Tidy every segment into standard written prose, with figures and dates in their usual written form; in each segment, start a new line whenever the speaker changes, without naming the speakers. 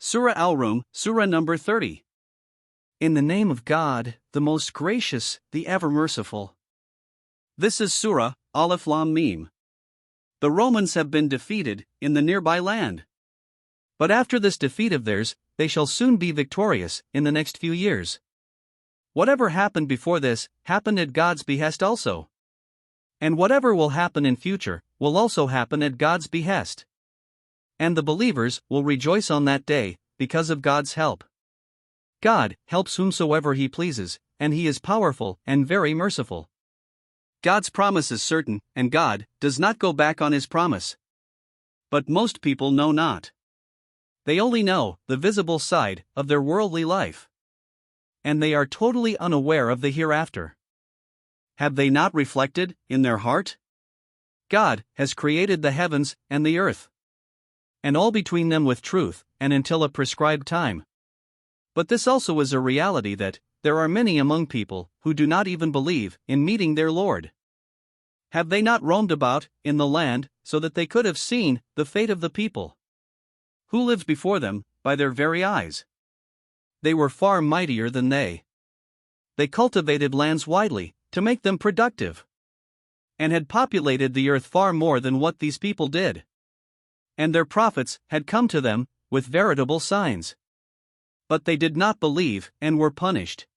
Surah Al Rum, Surah number 30. In the name of God, the most gracious, the ever merciful. This is Surah al-Ankabūt. The Romans have been defeated in the nearby land. But after this defeat of theirs, they shall soon be victorious in the next few years. Whatever happened before this happened at God's behest also. And whatever will happen in future will also happen at God's behest. And the believers will rejoice on that day because of God's help. God helps whomsoever He pleases, and He is powerful and very merciful. God's promise is certain, and God does not go back on His promise. But most people know not. They only know the visible side of their worldly life. And they are totally unaware of the hereafter. Have they not reflected in their heart? God has created the heavens and the earth, and all between them with truth, and until a prescribed time. But this also is a reality that there are many among people who do not even believe in meeting their Lord. Have they not roamed about in the land so that they could have seen the fate of the people who lived before them by their very eyes? They were far mightier than they. They cultivated lands widely to make them productive, and had populated the earth far more than what these people did. And their prophets had come to them with veritable signs. But they did not believe and were punished.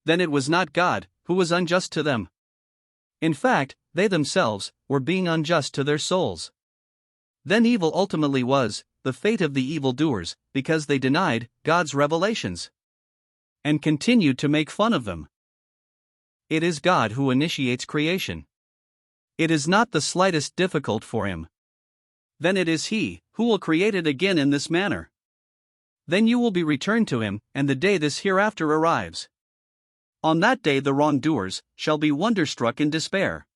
Then it was not God who was unjust to them. In fact, they themselves were being unjust to their souls. Then evil ultimately was the fate of the evildoers, because they denied God's revelations and continued to make fun of them. It is God who initiates creation. It is not the slightest difficult for Him. Then it is He who will create it again in this manner. Then you will be returned to Him, and the day this hereafter arrives. On that day the wrongdoers shall be wonderstruck in despair.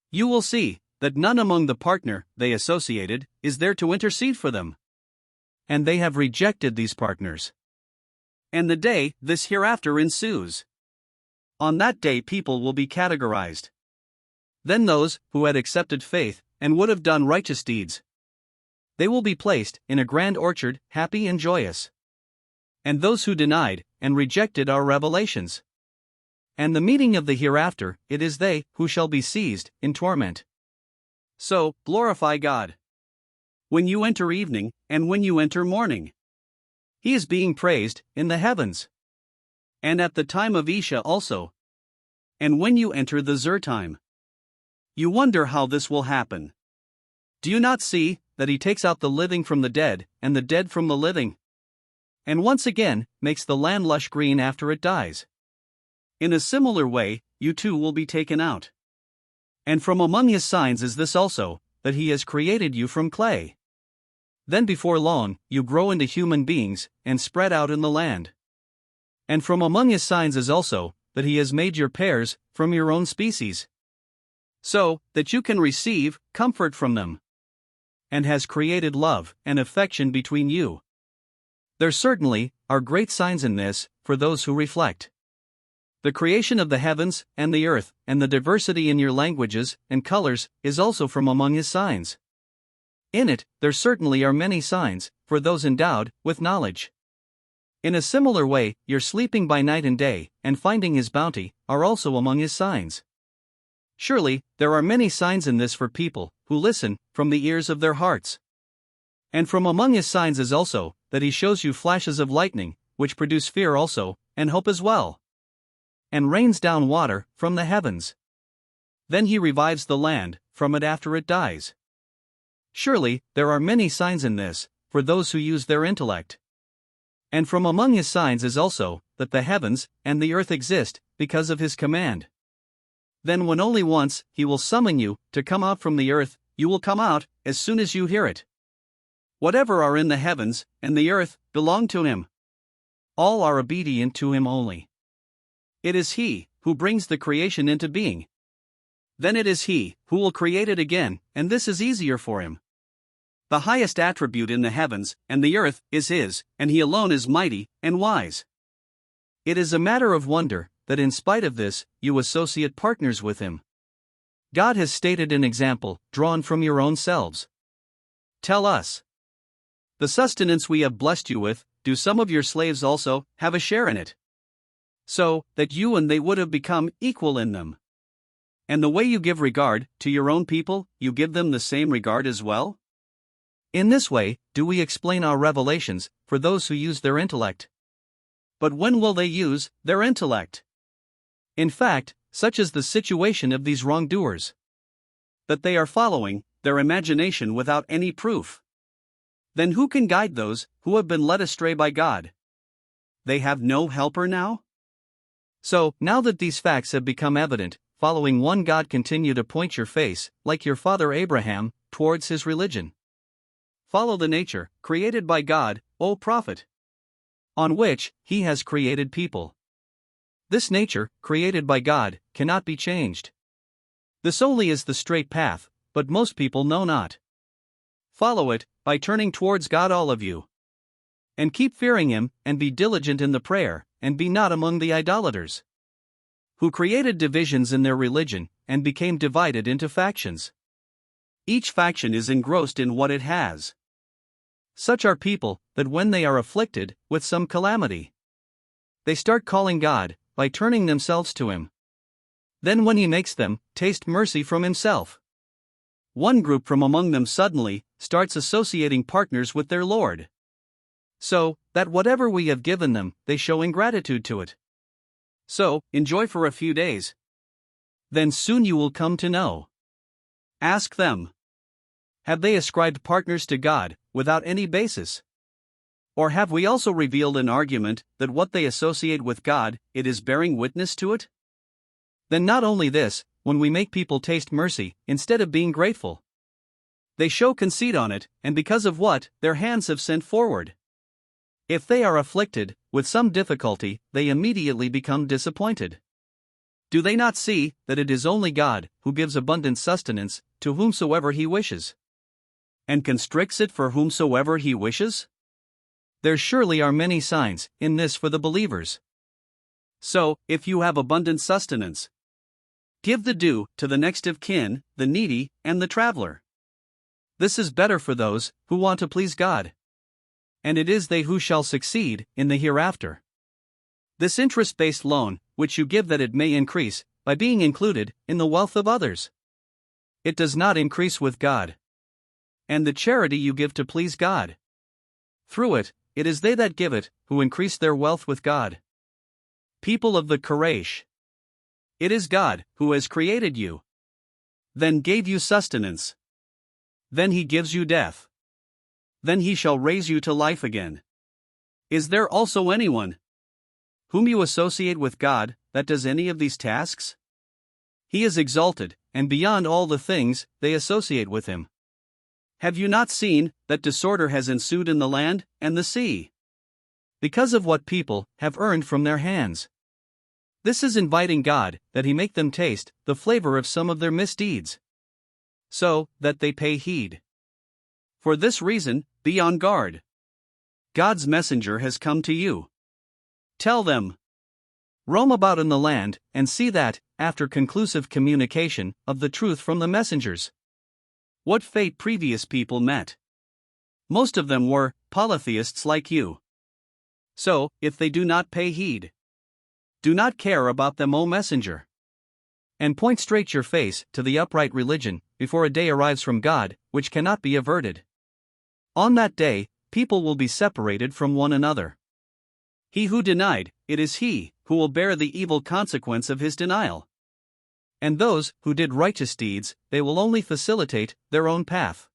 You will see that none among the partner they associated is there to intercede for them. And they have rejected these partners. And the day this hereafter ensues. On that day people will be categorized. Then those who had accepted faith and would have done righteous deeds, they will be placed in a grand orchard, happy and joyous. And those who denied and rejected our revelations and the meaning of the hereafter, it is they who shall be seized in torment. So, glorify God when you enter evening, and when you enter morning. He is being praised in the heavens, and at the time of Isha also, and when you enter the Zuhr time. You wonder how this will happen. Do you not see that He takes out the living from the dead, and the dead from the living, and once again makes the land lush green after it dies? In a similar way, you too will be taken out. And from among His signs is this also, that He has created you from clay. Then before long, you grow into human beings, and spread out in the land. And from among His signs is also, that He has made your pairs from your own species, so that you can receive comfort from them, and has created love and affection between you. There certainly are great signs in this for those who reflect. The creation of the heavens and the earth, and the diversity in your languages and colors, is also from among His signs. In it, there certainly are many signs for those endowed with knowledge. In a similar way, your sleeping by night and day, and finding His bounty, are also among His signs. Surely, there are many signs in this for people who listen from the ears of their hearts. And from among His signs is also that He shows you flashes of lightning, which produce fear also, and hope as well, and rains down water from the heavens. Then He revives the land from it after it dies. Surely, there are many signs in this for those who use their intellect. And from among His signs is also that the heavens and the earth exist because of His command. Then when only once He will summon you to come out from the earth, you will come out as soon as you hear it. Whatever are in the heavens and the earth belong to Him. All are obedient to Him only. It is He who brings the creation into being. Then it is He who will create it again, and this is easier for Him. The highest attribute in the heavens and the earth is His, and He alone is mighty and wise. It is a matter of wonder that in spite of this, you associate partners with Him. God has stated an example drawn from your own selves. Tell us. the sustenance we have blessed you with, do some of your slaves also have a share in it? So that you and they would have become equal in them. And the way you give regard to your own people, you give them the same regard as well? In this way, do we explain our revelations for those who use their intellect. But when will they use their intellect? In fact, such is the situation of these wrongdoers, that they are following their imagination without any proof. Then who can guide those who have been led astray by God? They have no helper now? So, now that these facts have become evident, following one God, continue to point your face, like your father Abraham, towards his religion. Follow the nature created by God, O prophet, on which he has created people. This nature, created by God, cannot be changed. This only is the straight path, but most people know not. Follow it, by turning towards God all of you. And keep fearing him, and be diligent in the prayer, and be not among the idolaters, who created divisions in their religion, and became divided into factions. Each faction is engrossed in what it has. Such are people, that when they are afflicted with some calamity, they start calling God, by turning themselves to him. Then when he makes them taste mercy from himself, one group from among them suddenly starts associating partners with their Lord, so that whatever we have given them, they show ingratitude to it. So, enjoy for a few days. Then soon you will come to know. Ask them. Have they ascribed partners to God, without any basis? Or have we also revealed an argument, that what they associate with God, it is bearing witness to it? Then not only this, when we make people taste mercy, instead of being grateful, they show conceit on it, and because of what their hands have sent forward. If they are afflicted with some difficulty, they immediately become disappointed. Do they not see that it is only God who gives abundant sustenance to whomsoever he wishes, and constricts it for whomsoever he wishes? There surely are many signs in this for the believers. So, if you have abundant sustenance, give the due to the next of kin, the needy, and the traveler. This is better for those who want to please God, and it is they who shall succeed in the hereafter. This interest-based loan, which you give that it may increase, by being included in the wealth of others, it does not increase with God. And the charity you give to please God, through it, it is they that give it who increase their wealth with God. People of the Quraysh, it is God who has created you, then gave you sustenance, then he gives you death, then he shall raise you to life again. Is there also anyone whom you associate with God that does any of these tasks? He is exalted, and beyond all the things they associate with him. Have you not seen that disorder has ensued in the land and the sea, because of what people have earned from their hands? This is inviting God that he make them taste the flavor of some of their misdeeds, so that they pay heed. For this reason, be on guard. God's messenger has come to you. Tell them, roam about in the land, and see that, after conclusive communication of the truth from the messengers, what fate previous people met. Most of them were polytheists like you. So, if they do not pay heed, do not care about them, O messenger, and point straight your face to the upright religion, before a day arrives from God, which cannot be averted. On that day, people will be separated from one another. He who denied, it is he who will bear the evil consequence of his denial. And those who did righteous deeds, they will only facilitate their own path.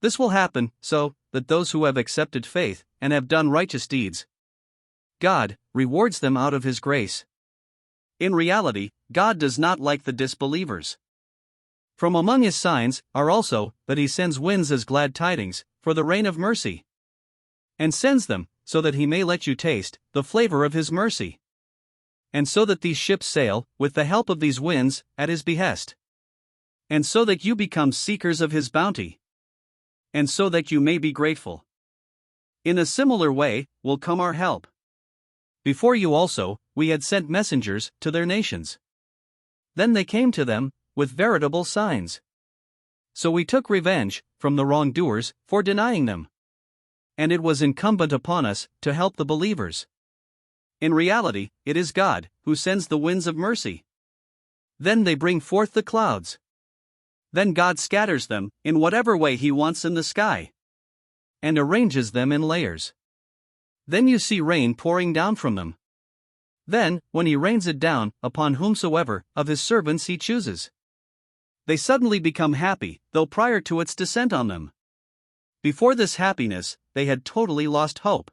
This will happen so that those who have accepted faith and have done righteous deeds, God rewards them out of his grace. In reality, God does not like the disbelievers. From among his signs are also that he sends winds as glad tidings for the rain of mercy, and sends them so that he may let you taste the flavor of his mercy, and so that these ships sail with the help of these winds at his behest, and so that you become seekers of his bounty, and so that you may be grateful. In a similar way will come our help. Before you also, we had sent messengers to their nations. Then they came to them with veritable signs. So we took revenge from the wrongdoers for denying them. and it was incumbent upon us to help the believers. In reality, it is God who sends the winds of mercy. Then they bring forth the clouds. Then God scatters them in whatever way He wants in the sky, and arranges them in layers. Then you see rain pouring down from them. Then, when He rains it down upon whomsoever of His servants He chooses, they suddenly become happy, though prior to its descent on them, before this happiness, they had totally lost hope.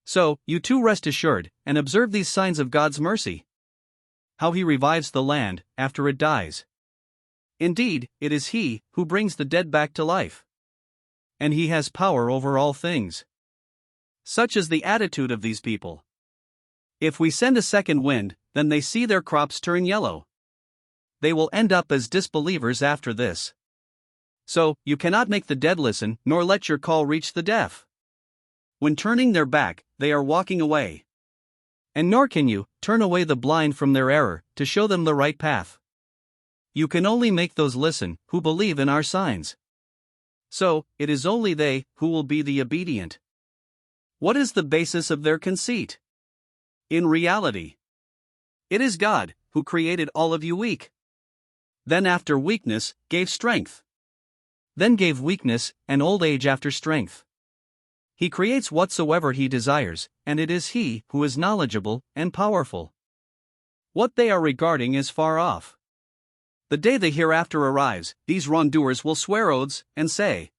So, you too rest assured, and observe these signs of God's mercy. How He revives the land after it dies. Indeed, it is He who brings the dead back to life. And He has power over all things. Such is the attitude of these people. If we send a second wind, then they see their crops turn yellow. They will end up as disbelievers after this. So, you cannot make the dead listen, nor let your call reach the deaf. When turning their back, they are walking away. And nor can you turn away the blind from their error, to show them the right path. You can only make those listen who believe in our signs. So, it is only they who will be the obedient. What is the basis of their conceit? In reality, it is God who created all of you weak. Then after weakness, gave strength. Then gave weakness and old age after strength. He creates whatsoever He desires, and it is He who is knowledgeable and powerful. What they are regarding is far off. The day the hereafter arrives, these wrongdoers will swear oaths, and say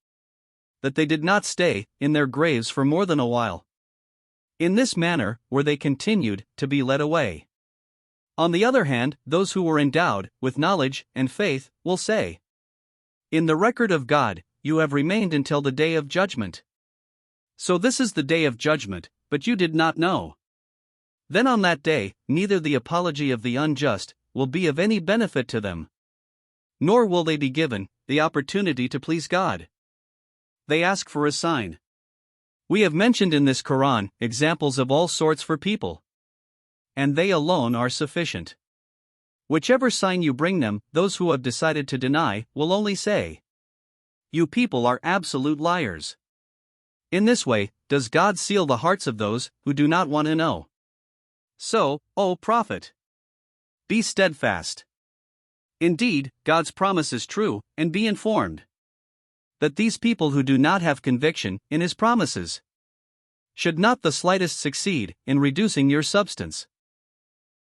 that they did not stay in their graves for more than a while. In this manner were they continued to be led away. On the other hand, those who were endowed with knowledge and faith will say, in the record of God, you have remained until the day of judgment. So this is the day of judgment, but you did not know. Then on that day, neither the apology of the unjust will be of any benefit to them, nor will they be given the opportunity to please God. They ask for a sign. We have mentioned in this Quran examples of all sorts for people, and they alone are sufficient. Whichever sign you bring them, those who have decided to deny will only say, you people are absolute liars. In this way, does God seal the hearts of those who do not want to know. So, O Prophet, be steadfast. Indeed, God's promise is true, and be informed that these people who do not have conviction in His promises should not the slightest succeed in reducing your substance.